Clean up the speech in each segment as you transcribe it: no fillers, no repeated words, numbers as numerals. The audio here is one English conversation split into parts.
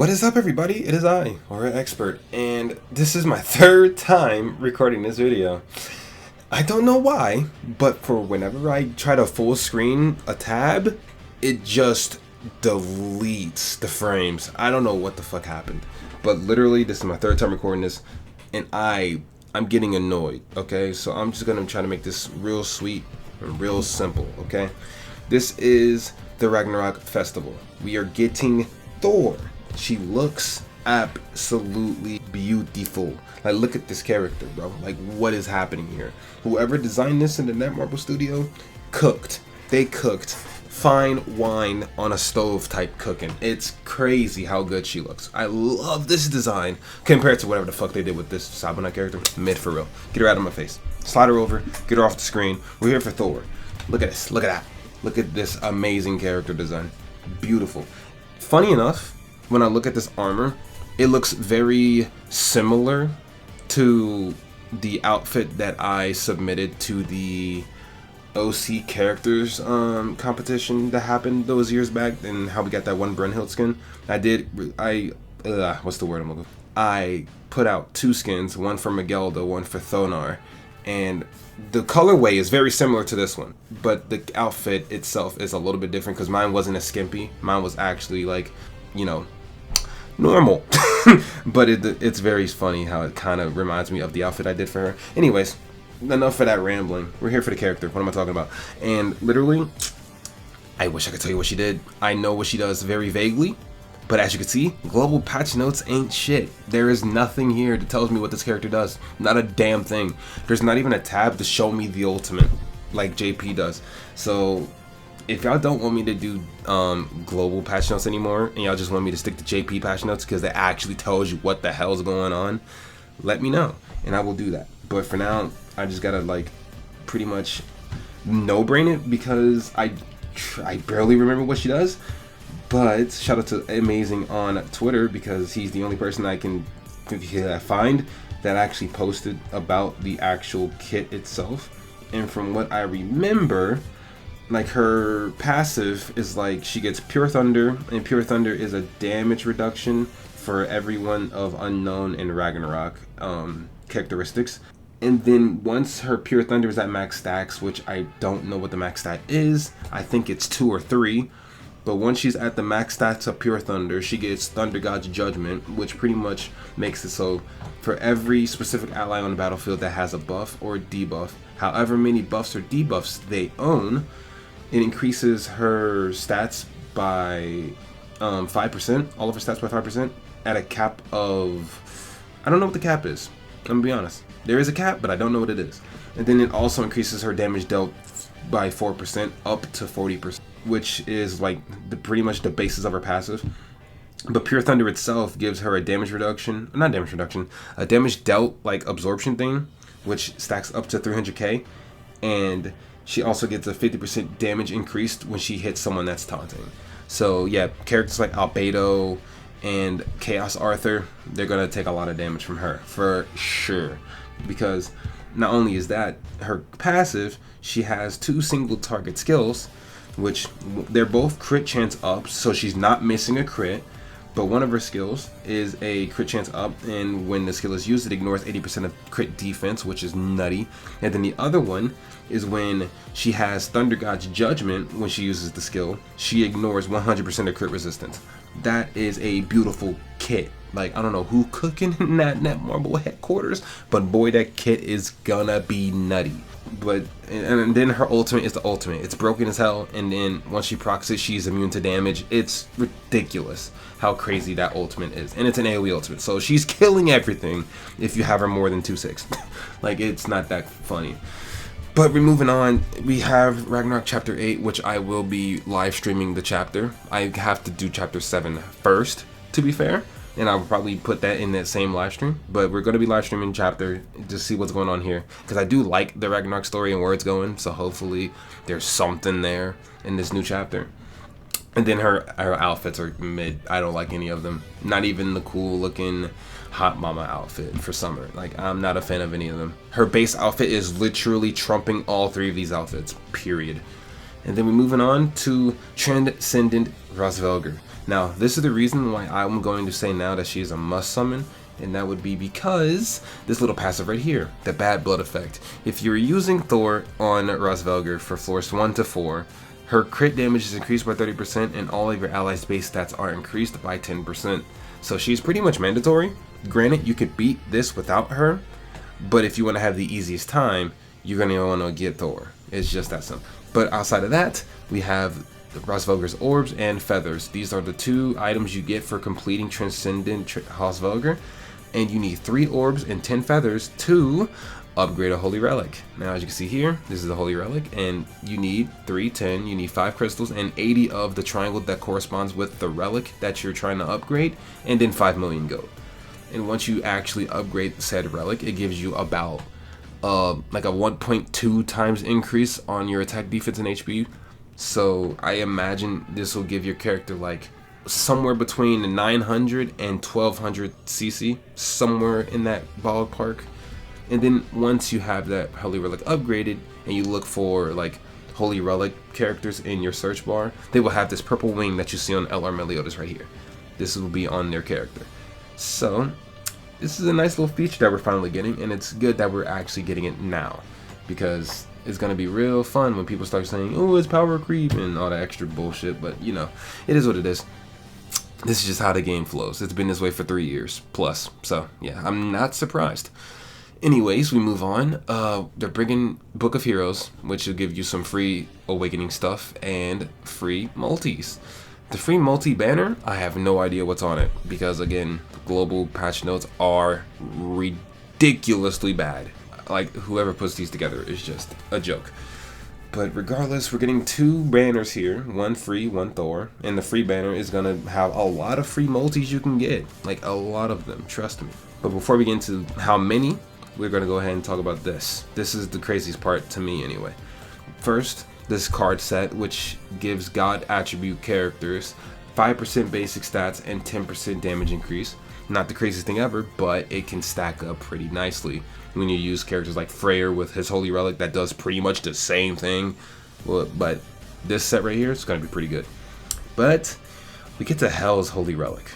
What is up, everybody? It is I, or Xpert, and this is my third time recording this video. I don't know why, but for whenever I try to full screen a tab, it just deletes the frames. I don't know what the fuck happened, but literally this is my third time recording this, and I'm getting annoyed. Okay, so I'm just gonna try to make this real sweet and real simple. Okay, this is the Ragnarok Festival. We are getting Thor. She looks absolutely beautiful. Like, look at this character, bro. Like, what is happening here? Whoever designed this in the Netmarble studio cooked. They cooked fine wine on a stove type cooking. It's crazy how good she looks. I love this design compared to whatever the fuck they did with this Sabana character. Mid for real. Get her out of my face. Slide her over. Get her off the screen. We're here for Thor. Look at this. Look at that. Look at this amazing character design. Beautiful. Funny enough, when I look at this armor, it looks very similar to the outfit that I submitted to the OC characters competition that happened those years back, and how we got that one Brunhild skin. What's the word I'm looking for? I put out two skins, one for Migueldo, one for THOR, and the colorway is very similar to this one, but the outfit itself is a little bit different because mine wasn't as skimpy. Mine was actually like, you know, normal. But it's very funny how it kind of reminds me of the outfit I did for her. Anyways, enough for that rambling. We're here for the character. What am I talking about? And literally, I wish I could tell you what she did. I know what she does very vaguely, but as you can see, global patch notes ain't shit. There is nothing here that tells me what this character does. Not a damn thing. There's not even a tab to show me the ultimate like JP does. So if y'all don't want me to do global patch notes anymore, and y'all just want me to stick to JP patch notes because it actually tells you what the hell's going on, let me know and I will do that. But for now, I just gotta like pretty much no-brain it because I barely remember what she does. But shout out to Amazing on Twitter because he's the only person I can find that actually posted about the actual kit itself. And from what I remember, like, her passive is like she gets Pure Thunder, and Pure Thunder is a damage reduction for everyone of Unknown and Ragnarok characteristics. And then once her Pure Thunder is at max stacks, which I don't know what the max stat is, I think it's 2 or 3. But once she's at the max stats of Pure Thunder, she gets Thunder God's Judgment, which pretty much makes it so for every specific ally on the battlefield that has a buff or debuff, however many buffs or debuffs they own, it increases her stats by 5%, all of her stats by 5%, at a cap of, I don't know what the cap is, I'm gonna be honest. There is a cap, but I don't know what it is. And then it also increases her damage dealt by 4% up to 40%, which is like pretty much the basis of her passive. But Pure Thunder itself gives her a damage reduction, not damage reduction, a damage dealt like absorption thing, which stacks up to 300k, and she also gets a 50% damage increased when she hits someone that's taunting. So yeah, characters like Albedo and Chaos Arthur, they're gonna take a lot of damage from her for sure. Because not only is that her passive, she has 2 single target skills, which they're both crit chance up, so she's not missing a crit. But one of her skills is a crit chance up, and when the skill is used, it ignores 80% of crit defense, which is nutty. And then the other one is when she has Thunder God's Judgment, when she uses the skill, she ignores 100% of crit resistance. That is a beautiful kit. Like, I don't know who cooking in that Netmarble headquarters, but boy, that kit is gonna be nutty. But and then her ultimate is the ultimate. It's broken as hell, and then once she procs it, she's immune to damage. It's ridiculous how crazy that ultimate is, and it's an AoE ultimate, so she's killing everything if you have her more than 2/6. Like, it's not that funny. But we're moving on. We have Ragnarok Chapter 8, which I will be live streaming the chapter. I have to do Chapter 7 first, to be fair, and I'll probably put that in that same live stream. But we're going to be live streaming chapter to see what's going on here, because I do like the Ragnarok story and where it's going, so hopefully there's something there in this new chapter. And then her outfits are mid. I don't like any of them. Not even the cool looking hot mama outfit for summer. Like, I'm not a fan of any of them. Her base outfit is literally trumping all 3 of these outfits, period. And then we're moving on to Transcendent Rosvelgar. Now, this is the reason why I'm going to say now that she is a must summon, and that would be because this little passive right here, the Bad Blood effect. If you're using Thor on Rosvelgar for floors 1 to 4, her crit damage is increased by 30% and all of your allies' base stats are increased by 10%. So she's pretty much mandatory. Granted, you could beat this without her, but if you want to have the easiest time, you're going to want to get Thor. It's just that simple. But outside of that, we have Rosvelgar's Orbs and Feathers. These are the 2 items you get for completing Transcendent Rosvelgar, and you need 3 Orbs and 10 Feathers to upgrade a Holy Relic. Now, as you can see here, this is the Holy Relic, and you need 3, 10, you need 5 crystals, and 80 of the triangle that corresponds with the relic that you're trying to upgrade, and then 5 million gold. And once you actually upgrade said relic, it gives you about like a 1.2 times increase on your attack, defense, and HP. So I imagine this will give your character like somewhere between 900 and 1200 CC, somewhere in that ballpark. And then once you have that Holy Relic upgraded and you look for like Holy Relic characters in your search bar, they will have this purple wing that you see on LR Meliodas right here. This will be on their character. So this is a nice little feature that we're finally getting, and it's good that we're actually getting it now, because it's going to be real fun when people start saying, oh, it's power creep and all that extra bullshit. But you know, it is what it is. This is just how the game flows. It's been this way for 3 years plus, so yeah, I'm not surprised. Anyways, we move on. They're bringing Book of Heroes, which will give you some free awakening stuff and free multis. The free multi banner, I have no idea what's on it, because again, global patch notes are ridiculously bad. Like, whoever puts these together is just a joke. But regardless, we're getting 2 banners here, 1 free, 1 Thor, and the free banner is gonna have a lot of free multis you can get, like a lot of them, trust me. But before we get into how many, we're gonna go ahead and talk about this. This is the craziest part to me anyway. First, this card set, which gives God attribute characters 5% basic stats and 10% damage increase. Not the craziest thing ever, but it can stack up pretty nicely when you use characters like Freyr with his Holy Relic that does pretty much the same thing. Well, but this set right here is going to be pretty good. But we get to Hell's Holy Relic.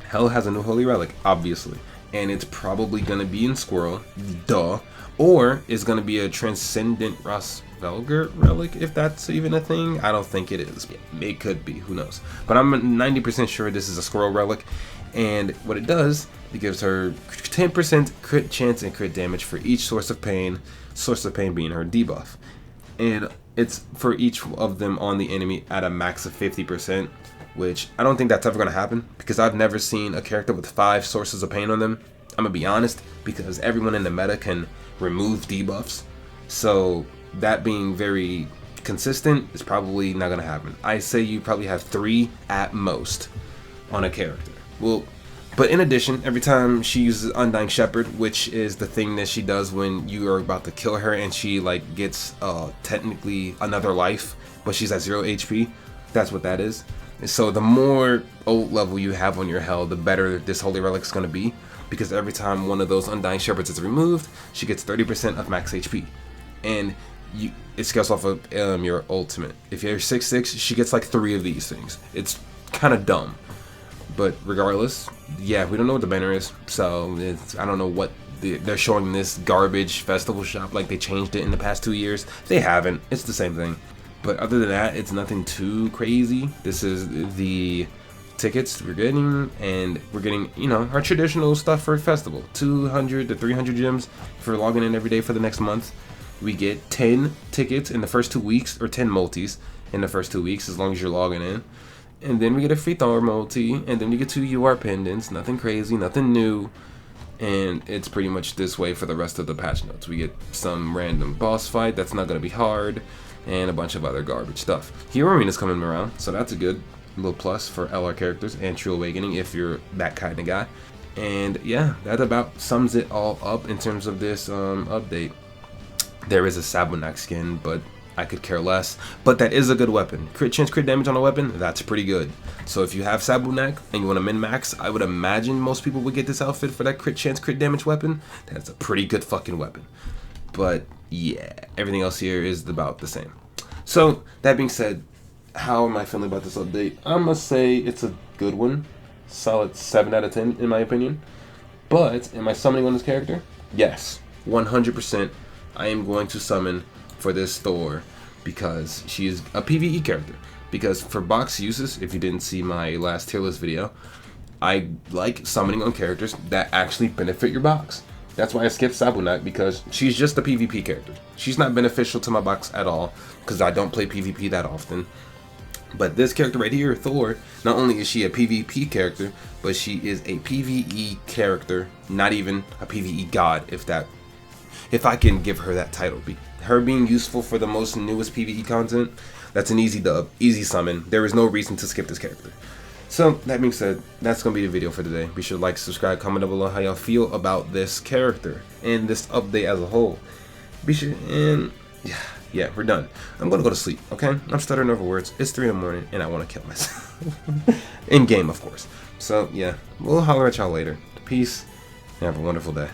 Hell has a new Holy Relic, obviously, and it's probably going to be in Squirrel, duh, or it's going to be a Transcendent Rosvelgar relic, if that's even a thing. I don't think it is. It could be, who knows. But I'm 90% sure this is a Squirrel relic, and what it does, it gives her 10% crit chance and crit damage for each source of pain being her debuff. And it's for each of them on the enemy at a max of 50%, which I don't think that's ever going to happen, because I've never seen a character with 5 sources of pain on them. I'm going to be honest, because everyone in the meta can remove debuffs. So that being very consistent is probably not going to happen. I say you probably have 3 at most on a character. Well, but in addition, every time she uses Undying Shepherd, which is the thing that she does when you are about to kill her and she like gets technically another life, but she's at 0 HP, that's what that is. And so the more ult level you have on your Hell, the better this Holy Relic is going to be, because every time one of those Undying Shepherds is removed, she gets 30% of max HP. And it scales off of your ultimate. If you're 6/6, she gets like 3 of these things. It's kind of dumb. But regardless, yeah, we don't know what the banner is, so I don't know what they're showing this garbage festival shop like they changed it in the past 2 years. They haven't. It's the same thing. But other than that, it's nothing too crazy. This is the tickets we're getting, and we're getting, you know, our traditional stuff for a festival. 200 to 300 gems for logging in every day for the next month. We get 10 tickets in the first 2 weeks, or 10 multis in the first 2 weeks, as long as you're logging in. And then we get a free Thor multi, and then we get 2 UR pendants. Nothing crazy, nothing new. And it's pretty much this way for the rest of the patch notes. We get some random boss fight that's not going to be hard, and a bunch of other garbage stuff. Hero Arena's coming around, so that's a good little plus for LR characters and True Awakening if you're that kind of guy. And yeah, that about sums it all up in terms of this update. There is a Sabunak skin, but I could care less. But that is a good weapon. Crit chance, crit damage on a weapon, that's pretty good. So if you have Sabunak and you want to min-max, I would imagine most people would get this outfit for that crit chance, crit damage weapon. That's a pretty good fucking weapon. But yeah, everything else here is about the same. So that being said, how am I feeling about this update? I'm gonna say it's a good one, solid 7 out of 10 in my opinion. But am I summoning on this character? Yes, 100%. I am going to summon for this Thor because she is a PvE character. Because for box uses, if you didn't see my last tier list video, I like summoning on characters that actually benefit your box. That's why I skipped Sabunat, because she's just a PvP character. She's not beneficial to my box at all because I don't play PvP that often. But this character right here, Thor, not only is she a PvP character, but she is a PvE character, not even a PvE god, if I can give her that title. Her being useful for the most newest PvE content, that's an easy dub, easy summon. There is no reason to skip this character. So, that being said, that's going to be the video for today. Be sure to like, subscribe, comment down below how y'all feel about this character and this update as a whole. Be sure, and yeah, we're done. I'm going to go to sleep, okay? I'm stuttering over words. It's 3 in the morning, and I want to kill myself. In game, of course. So, yeah, we'll holler at y'all later. Peace, and have a wonderful day.